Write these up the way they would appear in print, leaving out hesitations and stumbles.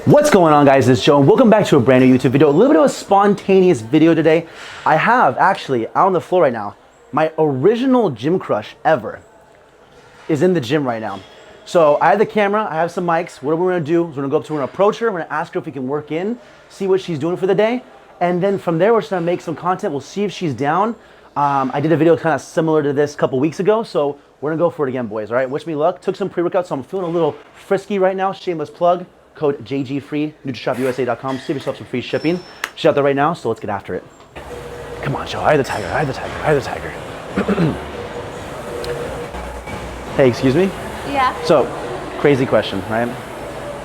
What's going on, guys? It's Joe and welcome back to a brand new YouTube video. A little bit of a spontaneous video today. I have actually out on the floor right now, my original gym crush ever is in the gym right now. So I have the camera, I have some mics. What we're gonna do is we're gonna go up to her, we're gonna approach her, we're gonna ask her if we can work in, see what she's doing for the day. And then from there, we're just gonna make some content. We'll see if she's down. I did a video kind of similar to this a couple weeks ago. So we're gonna go for it again, boys, all right? Wish me luck. Took some pre-workouts, so I'm feeling a little frisky right now. Shameless plug. Code JGFree, NutriShopUSA.com. Save yourself some free shipping. She's out there right now, so let's get after it. Come on, Joe. Eye the tiger, eye the tiger, eye the tiger. Hey, excuse me? Yeah. So, crazy question, right?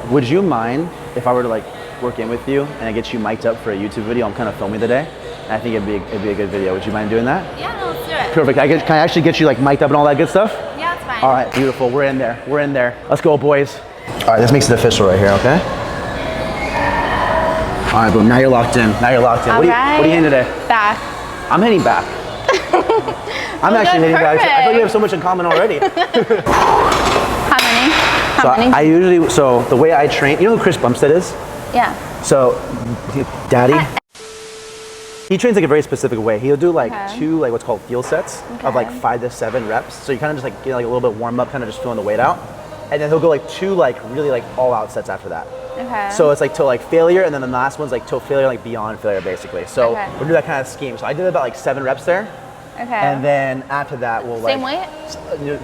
Would you mind if I were to like work in with you and I get you mic'd up for a YouTube video? I'm kind of filming today, and I think it'd be a good video. Would you mind doing that? Yeah, no, let's do it. Perfect. Can I actually get you like mic'd up and all that good stuff? Yeah, it's fine. All right, beautiful. We're in there. We're in there. Let's go, boys. All right, this makes it official right here, okay? All right, boom. Now you're locked in. Now you're locked in. What are you hitting today? Back. I'm hitting back. I'm actually hitting back. I thought you have so much in common already. How many? I usually, so the way I train, you know who Chris Bumstead is? Yeah. So, Daddy, he trains like a very specific way. He'll do like two, like what's called field sets of like 5 to 7 reps. So you kind of just like get like a little bit warm up, kind of just feeling the weight out. And then he'll go like 2 like really like all out sets after that. Okay. So it's like till like failure, and then the last one's like till failure, like beyond failure basically. So we'll do that kind of scheme. So I did about like 7 reps there. Okay. And then after that we'll like same weight? I mean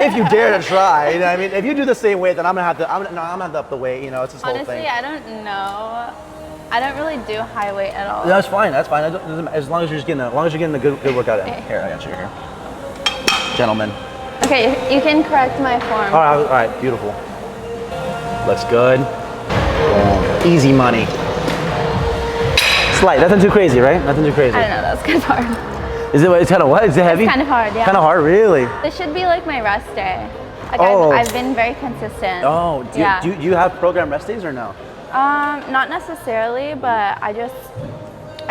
if you dare to try, you know, I mean if you do the same weight, then I'm gonna have to up the weight, you know, it's this whole thing. Honestly, I don't know. I don't really do high weight at all. That's fine, that's fine. As long as you're just getting a good workout in. Here, I got you here. Gentlemen. Okay, you can correct my form. All right, beautiful. Looks good. Easy money. Slight, nothing too crazy, right? Nothing too crazy. I don't know, that's kind of hard. Is it, it's kind of what? Is it heavy? It's kind of hard, yeah. Kind of hard, really? This should be like my rest day. Like I've been very consistent. Oh, do you have program rest days or no? Not necessarily, but I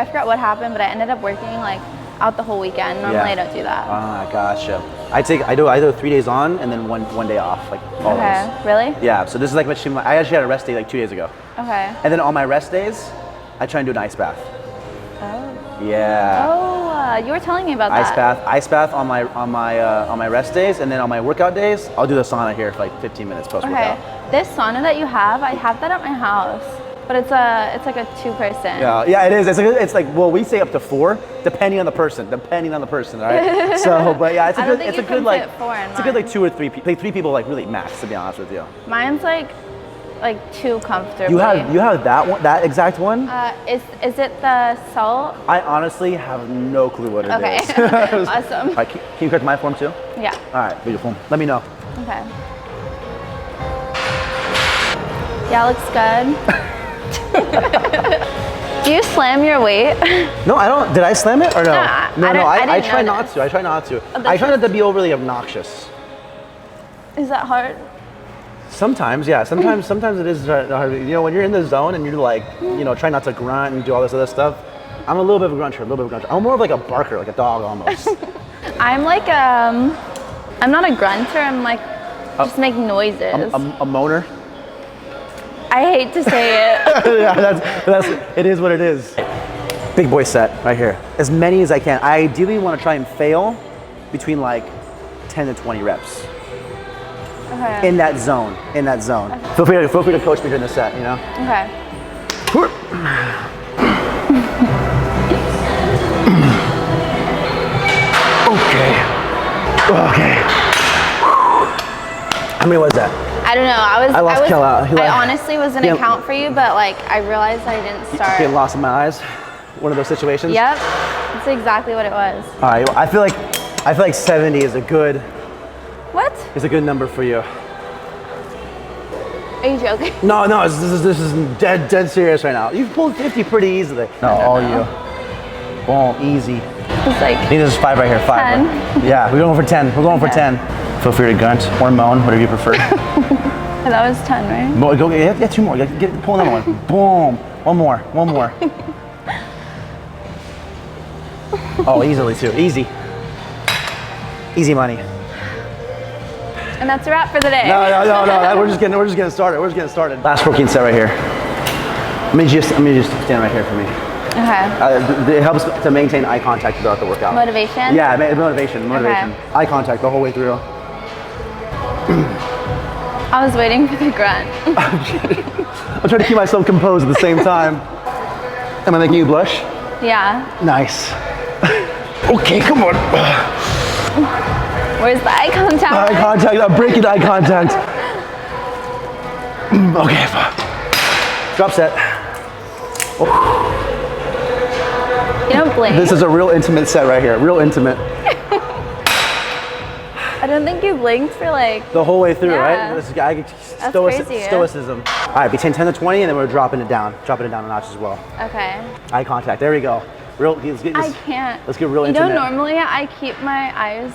forgot what happened, but I ended up working like out the whole weekend. Normally I don't do that. Ah, gotcha. I do 3 days on and then one day off, like always. Okay, really? Yeah, so this is like I actually had a rest day like 2 days ago. Okay. And then on my rest days, I try and do an ice bath. Oh. Yeah. Oh, you were telling me about that. Ice bath on my rest days, and then on my workout days, I'll do the sauna here for like 15 minutes post workout. Okay. This sauna that you have, I have that at my house. But it's like a 2-person. Yeah, it is. It's like, well, we say up to 4, depending on the person, all right? So, but yeah, it's a good like 2 or 3 people. Like 3 people like really max, to be honest with you. Mine's like too comfortable. You have that one, that exact one? Is it the salt? I honestly have no clue what it is. Okay. Awesome. All right, can you correct my form too? Yeah. All right, beautiful. Let me know. Okay. Yeah, looks good. Do you slam your weight? No, I don't. Did I slam it or no? No, I try not to. I try not to. Oh, I try not to be overly obnoxious. Is that hard? Sometimes, yeah. Sometimes it is hard. You know, when you're in the zone and you're like, you know, try not to grunt and do all this other stuff. I'm a little bit of a grunter, I'm more of like a barker, like a dog almost. I'm like, I'm not a grunter. I'm like, just make noises. A moaner. I hate to say it. Yeah, it is what it is. Big boy set right here. As many as I can. I ideally want to try and fail between like 10 to 20 reps. Okay. In that zone. Okay. Feel free to coach me during the set, you know? Okay. Okay. How many was that? I don't know. I honestly was gonna count for you, but like I realized I didn't start. Getting lost in my eyes. One of those situations. Yep. That's exactly what it was. All right. I feel like 70 is a good. What? Is a good number for you. Are you joking? No. This is dead serious right now. You've pulled 50 pretty easily. No, all you. Boom, easy. It's like. I think this is 5 right here. 5. 10. Right? Yeah, we're going for 10. We're going for 10. Feel free to grunt or moan, whatever you prefer. That was 10, right? Go, yeah, 2 more. Pull another one. Boom. One more. Oh, easily too. Easy money. And that's a wrap for the day. No. We're just getting started. Last working set right here. Let me just stand right here for me. Okay. It helps to maintain eye contact throughout the workout. Motivation? Yeah, motivation. Okay. Eye contact the whole way through. I was waiting for the grunt. I'm trying to keep myself composed at the same time. Am I making you blush? Yeah. Nice. Okay, come on. Where's the eye contact? Eye contact, I'm breaking eye contact. Okay, drop set. Oh. You don't blink. This is a real intimate set right here, real intimate. I don't think you blinked for like... The whole way through, Yeah. right? That's crazy. Stoicism. All right, between 10 to 20, and then we're dropping it down a notch as well. Okay. Eye contact, there we go. I can't. Let's get real You intimate. know, normally I keep my eyes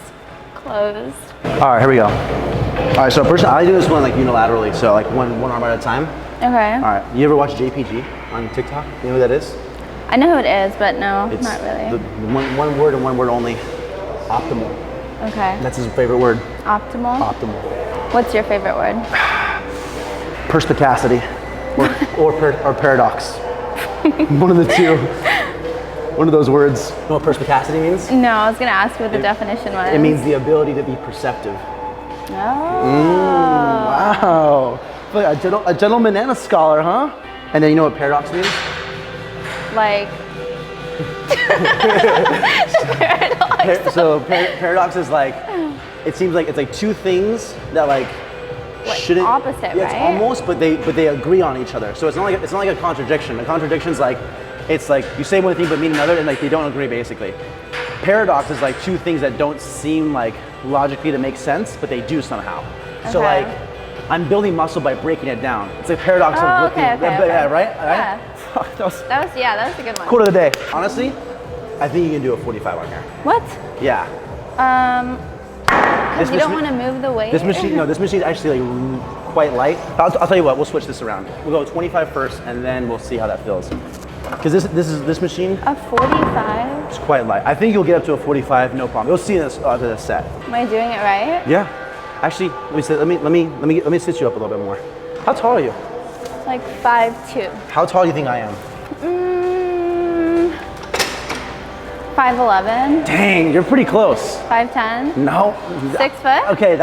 closed. All right, here we go. All right, so first I do this one like unilaterally, so like one arm at a time. Okay. All right, you ever watch JPG on TikTok? You know who that is? I know who it is, but no, It's not really. the one word and one word only. Optimal. Okay. That's his favorite word. Optimal? Optimal. What's your favorite word? Perspicacity or paradox. One of the two. One of those words. You know what perspicacity means? No, I was going to ask what the definition was. It means the ability to be perceptive. Oh. Wow. Like a gentleman and a scholar, huh? And then you know what paradox means? Like... Paradox is like, it seems like it's like two things that like shouldn't. Opposite, yeah, right? It's almost, but they agree on each other. So it's not like a contradiction. A contradiction's like, it's like you say one thing but mean another, and like they don't agree basically. Paradox is like two things that don't seem like logically to make sense, but they do somehow. Okay. So like, I'm building muscle by breaking it down. It's a paradox of looking. Okay. Yeah, right? Yeah. that was That was a good one. quote of the day. Honestly, I think you can do a 45 on here. What? Yeah. Because you don't want to move the weight? This machine is actually like quite light. I'll tell you what, we'll switch this around. We'll go 25 first, and then we'll see how that feels. Because this machine A 45? is quite light. I think you'll get up to a 45, no problem. You'll see this after the set. Am I doing it right? Yeah. Actually, let me sit you up a little bit more. How tall are you? Like 5'2". How tall do you think I am? 5'11". Dang, you're pretty close. 5'10". No. 6 foot? Okay,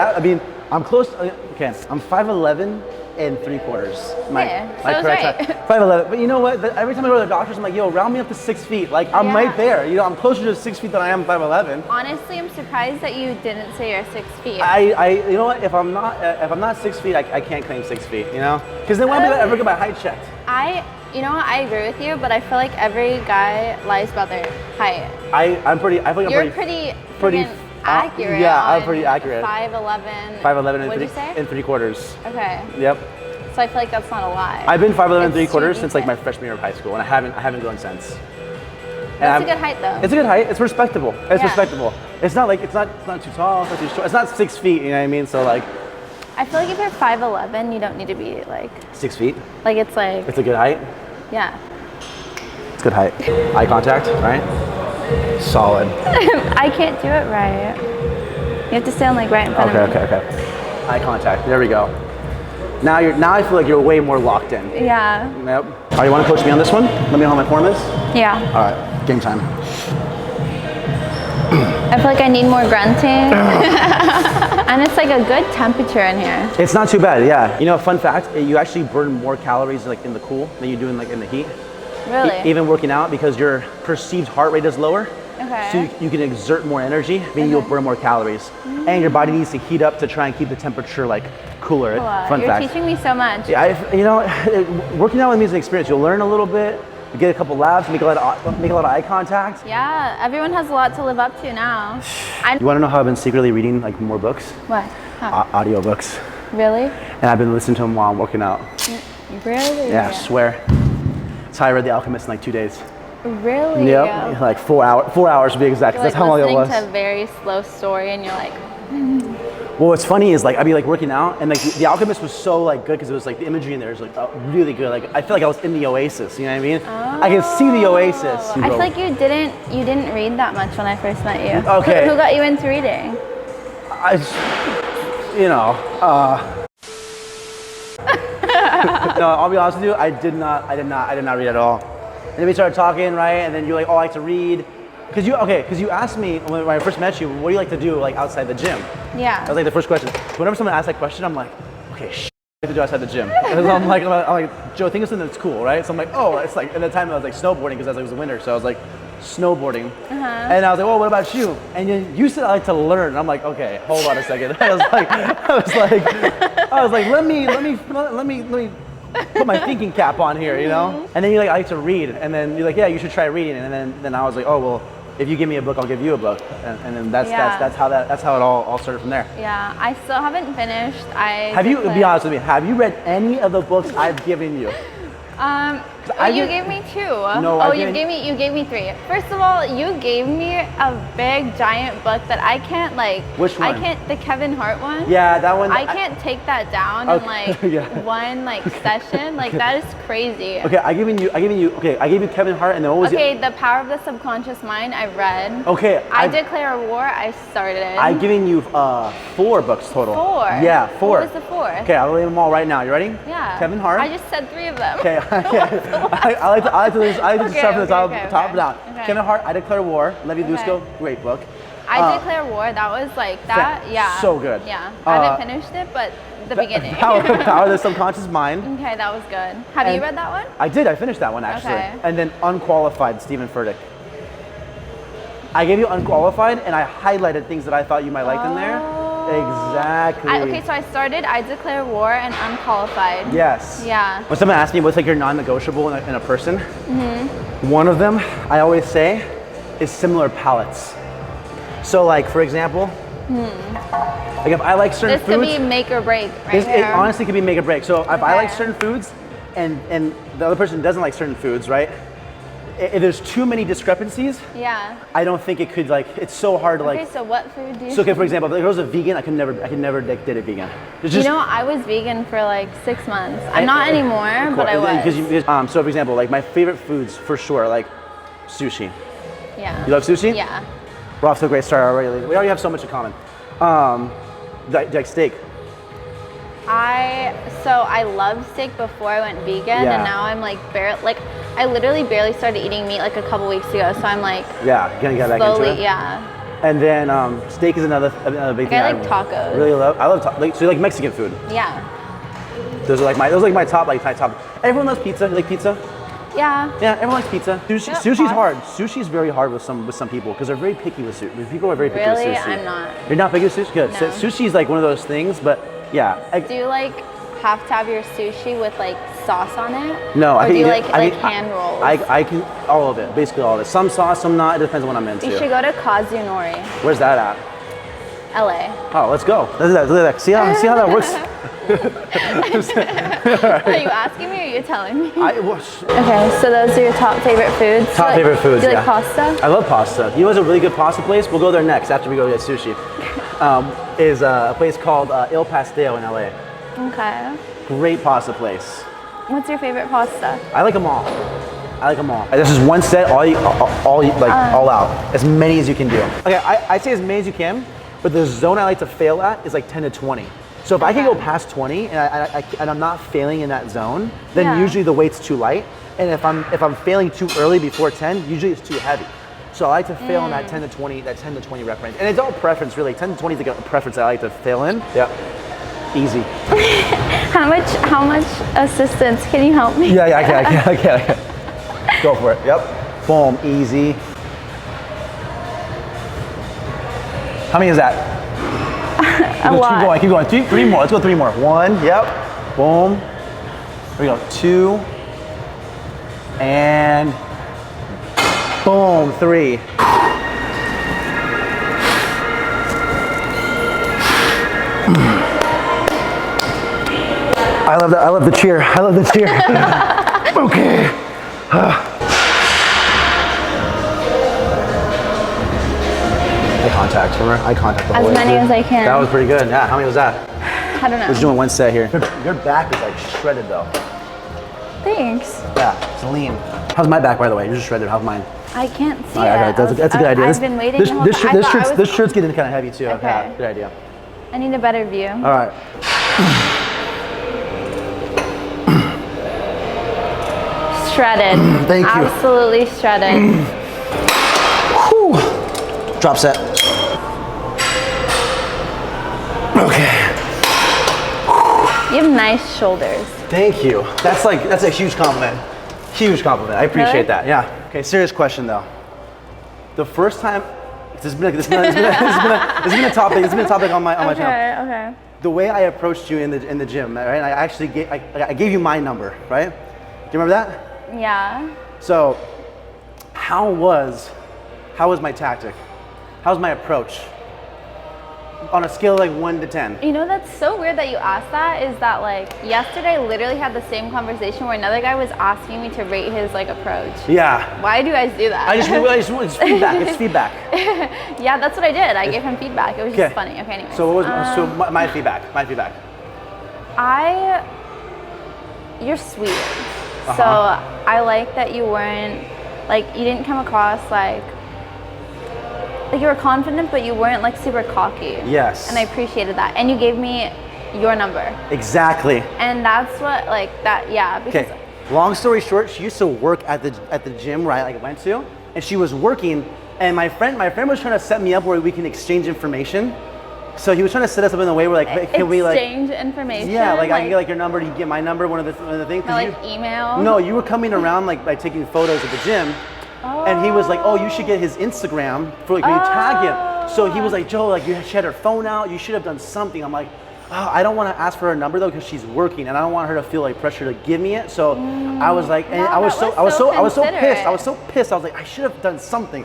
I'm close. Okay, I'm 5'11" and 3/4. So I was correct right. height. 5'11". But you know what? Every time I go to the doctors, I'm like, yo, round me up to 6 feet. Like, I'm right there. You know, I'm closer to 6 feet than I am 5'11". Honestly, I'm surprised that you didn't say you're 6 feet. You know what? If I'm not 6 feet, I can't claim 6 feet. You know? Because then why would I ever get my height checked? You know what? I agree with you, but I feel like every guy lies about their height. I feel like You're pretty accurate. Yeah, I'm pretty accurate. 5'11". 5'11" What'd you say? and 3/4. Okay. Yep. So I feel like that's not a lie. I've been 5'11" and It's 3/4 since like decent. my freshman year of high school, and I haven't grown since. That's a good height though. It's a good height. It's respectable. It's Yeah. respectable. It's not too tall. It's not too short. It's not 6 feet. You know what I mean? So like. I feel like if you're 5'11", you don't need to be like 6 feet. like it's like It's a good height. yeah. It's good height. Eye contact, right? Solid. I can't do it right. You have to stand like right in front of me. Okay. Eye contact. There we go. Now I feel like you're way more locked in. Yeah. Yep. All right, you want to coach me on this one? Let me know how my form is. Yeah. All right, game time. I feel like I need more grunting. And it's like a good temperature in here. It's not too bad, yeah. You know, fun fact, you actually burn more calories like in the cool than you do in the heat. Really? Even working out, because your perceived heart rate is lower. Okay. So you can exert more energy, meaning you'll burn more calories. And your body needs to heat up to try and keep the temperature like cooler. Fun You're fact. teaching me so much. Yeah, working out with me is an experience. You'll learn a little bit, you get a couple laps, make a lot of eye contact. Yeah, everyone has a lot to live up to now. You want to know how I've been secretly reading like more books? What? How? Audio books. Really? And I've been listening to them while I'm working out. Really? Yeah, I swear. That's how I read The Alchemist in like 2 days. Really? Yep, like 4 hours to be exact. You're That's like how long it was. listening to a very slow story and you're like, Well, what's funny is like I'd be like working out, and like The Alchemist was so like good because it was like the imagery in there is like really good. Like I feel like I was in the oasis. You know what I mean? I can see the oasis. I feel like you didn't read that much when I first met you. Okay. Who got you into reading? you know, no, I'll be honest with you, I did not read at all. And then we started talking, right? And then you're like, oh, I like to read. Because you asked me when I first met you, what do you like to do like outside the gym? Yeah. That was like the first question. Whenever someone asks that question, I'm like, okay, what to do outside the gym? And I'm like, Joe, think of something that's cool, right? So I'm like, oh, it's like, at the time I was like snowboarding because it was winter, so I was like snowboarding. And I was like, well, what about you? And you said I like to learn. And I'm like, okay, hold on a second. I was like, let me put my thinking cap on here, you know? And then you're like, I like to read. And then you're like, yeah, you should try reading. And then I was like, oh, well, if you give me a book, I'll give you a book. And then that's how it all started from there. Yeah, I still haven't finished. Be honest with me, have you read any of the books I've given you? You gave me 2. No, you gave me 3. First of all, you gave me a big giant book that I can't like. Which one? The Kevin Hart one. Yeah, that one. I can't take that down in like one like session. Like that is crazy. Okay, I gave you Kevin Hart, and then what was Okay, The Power of the Subconscious Mind, I read. Okay. I Declare War, I started. I've given you 4 books total. 4? Yeah, 4. What was the 4? Okay, I'll name them all right now. You ready? Yeah. Kevin Hart. I just said 3 of them. Okay. I like to start from the top down. Okay. Kevin Hart, I Declare War. Levi Lusko, great book. I Declare War, that was like that. Yeah. So good. Yeah. I haven't finished it, but the beginning. Power of the Subconscious Mind. Okay, that was good. Have you read that one? I did. I finished that one actually. Okay. And then Unqualified, Stephen Furtick. I gave you Unqualified, and I highlighted things that I thought you might like in there. Exactly. Okay, so I started I Declare War and Unqualified. Yes. Yeah. When someone asks me what's like your non-negotiable in a person, one of them I always say is similar palates. So like for example, like if I like certain foods, this could be make or break, right? It honestly could be make or break. So if I like certain foods and the other person doesn't like certain foods, right? If there's too many discrepancies, I don't think it could like, it's so hard to like. Okay, so what food do you? So okay, for example, if I was a vegan, I could never date a vegan. You know, I was vegan for like 6 months. I'm not anymore, but I was. So for example, like my favorite foods for sure, like sushi. Yeah. You love sushi? Yeah. We're off to a great start already. We already have so much in common. Like steak. I loved steak before I went vegan, and now I'm like I literally barely started eating meat like a couple weeks ago, so I'm like gonna get back slowly, into it. Yeah. And then steak is another big thing. I like tacos. Really love. I love so you like Mexican food? Yeah. Those are like my top. Everyone loves pizza. You like pizza? Yeah. Yeah, everyone likes pizza. Sushi's hard. Sushi's very hard with some people because they're very picky with sushi. People are very picky with sushi. Really? I'm not. You're not picky with sushi? Good. No. So sushi's like one of those things, but yeah. Do you like have to have your sushi with like sauce on it? No, or do you like hand rolls? I can all of it, basically all of it. Some sauce, some not. It depends on what I'm into. You should go to Kazunori. Where's that at? LA. Oh, let's go. Look at that. See how that works. Are you asking me or are you telling me? Okay, so those are your top favorite foods? Favorite foods, do you like pasta? I love pasta. You know what's a really good pasta place? We'll go there next after we go get sushi. Is a place called Il Pastel in LA. Okay. Great pasta place. What's your favorite pasta? I like them all. This is one set, all out. As many as you can do. Okay, I say as many as you can, but the zone I like to fail at is like 10 to 20. So if I can go past 20 and I'm not failing in that zone, then usually the weight's too light. And if I'm failing too early before 10, usually it's too heavy. So I like to fail in that 10 to 20 rep range. And it's all preference really. 10 to 20 is like a preference I like to fail in. Yeah. Easy. How much assistance can you help me? Yeah, I can. Go for it. Yep. Boom. Easy. How many is that? A lot. Keep going. 3 more. Let's go 3 more. 1. Yep. Boom. Here we go. 2. And boom. 3. I love that. I love the cheer. Okay. Eye contact. Remember? Eye contact the whole way. As many as I can. That was pretty good. Yeah. How many was that? I don't know. We're just doing one set here. Your back is like shredded though. Thanks. Yeah. It's lean. How's my back, by the way? You're just shredded. How's mine? I can't see it. That's a good idea. I've been waiting. This shirt's getting kind of heavy too. Okay. Yeah, good idea. I need a better view. All right. Shredded. Thank you. Absolutely shredded. Whew. Drop set. Okay. You have nice shoulders. Thank you. That's a huge compliment. Huge compliment. I appreciate Really? that. Yeah. Okay. Serious question though. The first time, this has been a topic. This has been a topic on my channel. Okay. The way I approached you in the gym, right? I actually gave you my number, right? Do you remember that? Yeah. So, how was my tactic? How's my approach? On a scale of like 1 to 10. You know, that's so weird that you asked that. Is that like yesterday I literally had the same conversation where another guy was asking me to rate his like approach. Yeah. Why do you guys do that? It's feedback. It's feedback. Yeah, that's what I did. I gave him feedback. It was just funny. Okay, anyways. So what was my feedback? My feedback. You're sweet. So I like that you weren't like you didn't come across like you were confident, but you weren't like super cocky. Yes. And I appreciated that. And you gave me your number. Exactly. And that's what like that. Yeah. Because Okay. Long story short, she used to work at the gym where I like went to, and she was working. And my friend was trying to set me up where we can exchange information. So he was trying to set us up in a way where like, can we like exchange information? Yeah, like I can get like your number, you can get my number. One of the things. Like email. No, you were coming around like by taking photos at the gym. And he was like, oh, you should get his Instagram for like when you tag him. So he was like, Joe, like she had her phone out. You should have done something. I'm like, oh, I don't want to ask for her number though because she's working, and I don't want her to feel like pressure to give me it. So I was like, and I was so pissed. I was so pissed. I was like, I should have done something.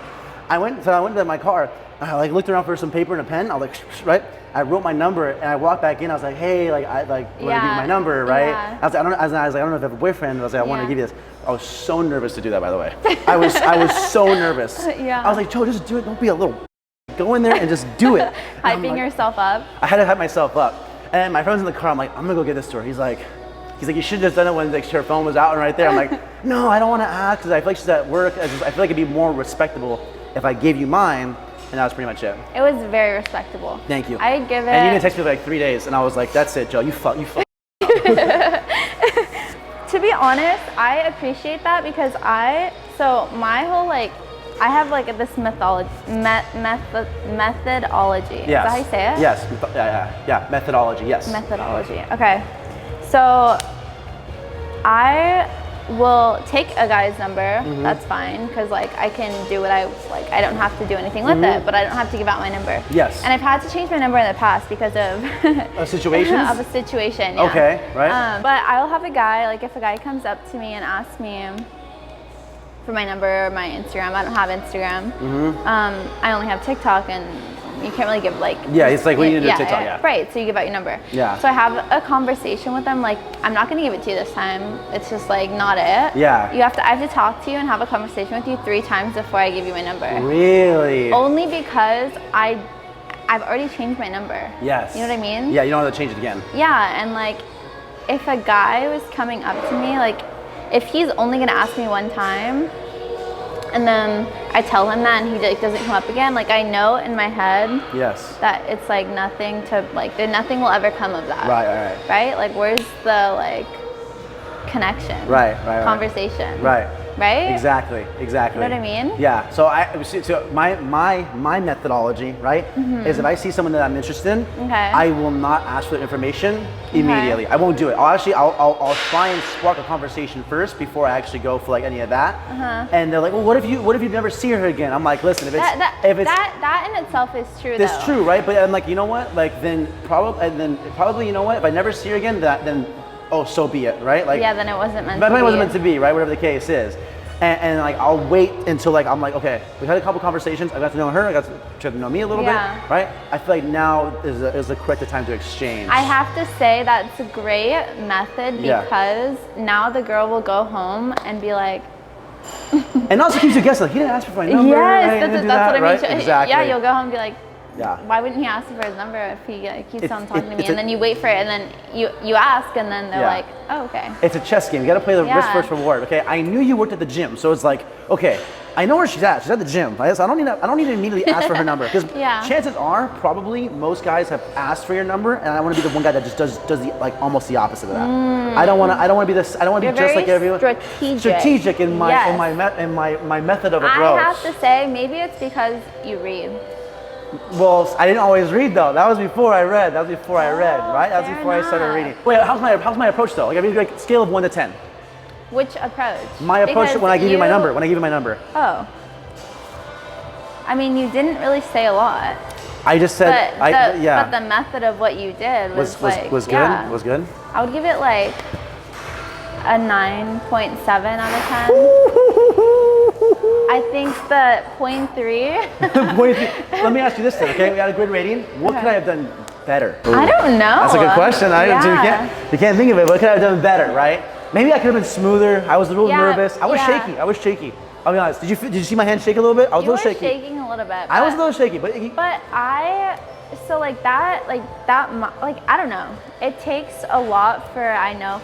I went to my car. I like looked around for some paper and a pen. I was like, right. I wrote my number and I walked back in. I was like, hey, like I want to give you my number, right? Yeah. I was like, I don't know if I have a boyfriend. I was like, I want to give you this. I was so nervous to do that, by the way. I was so nervous. Yeah. I was like, Joe, just do it. Don't be a little. Go in there and just do it. Hyping yourself up. I had to hype myself up. And my friend's in the car. I'm like, I'm gonna go get this to her. He's like, you should have just done it when like her phone was out and right there. I'm like, no, I don't want to ask because I feel like she's at work. I feel like it'd be more respectable if I gave you mine. And that was pretty much it. It was very respectable. Thank you. I'd give it. And you didn't text me for like 3 days, and I was like, that's it, Joe. You fuck. To be honest, I appreciate that because so my whole like, I have like this methodology. Yes. Is that how you say it? Yes. Yeah. Methodology. Yes. Methodology. Okay. So I will take a guy's number. That's fine because like I can do what I like. I don't have to do anything with it, but I don't have to give out my number. Yes. And I've had to change my number in the past because of situations. Of a situation. Yeah. Okay. Right. But I'll have a guy like if a guy comes up to me and asks me for my number or my Instagram. I don't have Instagram. I only have TikTok and. You can't really give like it's like when you do TikTok, yeah. Right, so you give out your number. Yeah. So I have a conversation with them like I'm not gonna give it to you this time. It's just like not it. Yeah. I have to talk to you and have a conversation with you 3 times before I give you my number. Really? Only because I've already changed my number. Yes. You know what I mean? Yeah, you don't have to change it again. Yeah, and like if a guy was coming up to me, like if he's only gonna ask me one time and then I tell him that and he like doesn't come up again, like I know in my head that it's like nothing to like nothing will ever come of that. Right? Like where's the like connection? Right. Conversation. Right? Exactly. You know what I mean? Yeah. So my methodology, right, is if I see someone that I'm interested in, I will not ask for the information immediately. I won't do it. I'll try and spark a conversation first before I actually go for like any of that. And they're like, well, what if you never see her again? I'm like, listen, that in itself is true. That's true, right? But I'm like, you know what? Like then probably you know what? If I never see her again, then oh, so be it, right? Like then it wasn't meant. It wasn't meant to be, right? Whatever the case is. And like I'll wait until like I'm like, okay, we had a couple conversations. I got to know her. I got to get to know me a little bit, right? I feel like now is the correct time to exchange. I have to say that's a great method because now the girl will go home and be like. And also keeps you guessing. Like he didn't ask for my number. Yes, that's what I mean. Right? Exactly. Yeah, you'll go home and be like. Why wouldn't he ask for his number if he keeps on talking to me? And then you wait for it, and then you ask, and then they're like, oh, okay. It's a chess game. You got to play the risk first reward. Okay, I knew you worked at the gym, so it's like, okay, I know where she's at. She's at the gym. So I don't need to immediately ask for her number because Yeah. chances are probably most guys have asked for your number, and I want to be the one guy that just does the like almost the opposite of that. I don't want to be this. I don't want to be just like everyone. Strategic in my my method of approach. I have to say, maybe it's because you read. Well, I didn't always read though. That was before I read. Right? That was fair before I started enough. reading. Wait, how's my approach though? Like I mean, like scale of 1 to 10. Which approach? My approach Because when I give you my number. When I give you my number. Oh. I mean, you didn't really say a lot. I just said, but the method of what you did was good. Was good. I would give it like a 9.7 out of 10. I think the 0.3. Let me ask you this then, okay? We got a good rating. What could I have done better? I don't know. That's a good question. Yeah. You can't think of it. What could I have done better, right? Maybe I could have been smoother. I was a little nervous. I was shaky. I'll be honest. Did you see my hand shake a little bit? I was a little shaky. Shaking a little bit. I was a little shaky, but I don't know. It takes a lot for I'm not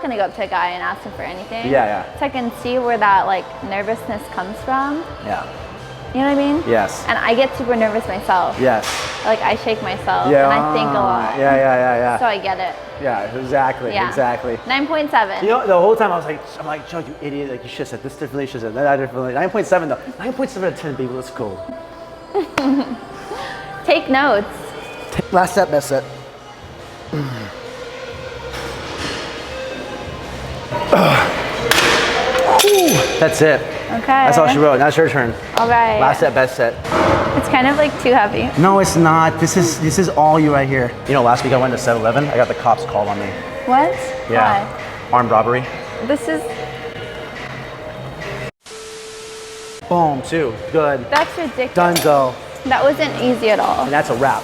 gonna go up to a guy and ask him for anything. Yeah. So I can see where that like nervousness comes from. Yeah. You know what I mean? Yes. And I get super nervous myself. Yes. Like I shake myself and I think a lot. Yeah. So I get it. Yeah, exactly. Yeah. Exactly. 9.7. You know, the whole time I'm like, Joe, you idiot! Like you should have said this differently. You should have said that differently. 9.7 though. 9.7 out of 10, baby. Let's go. Take notes. Last set, best set. That's it. Okay. That's all she wrote. Now it's your turn. All right. Last set, best set. It's kind of like too heavy. No, it's not. This is all you right here. You know, last week I went to 7-Eleven. I got the cops called on me. What? Yeah. Why? Armed robbery. This is. Boom. 2. Good. That's ridiculous. Dunzo. That wasn't easy at all. And that's a wrap.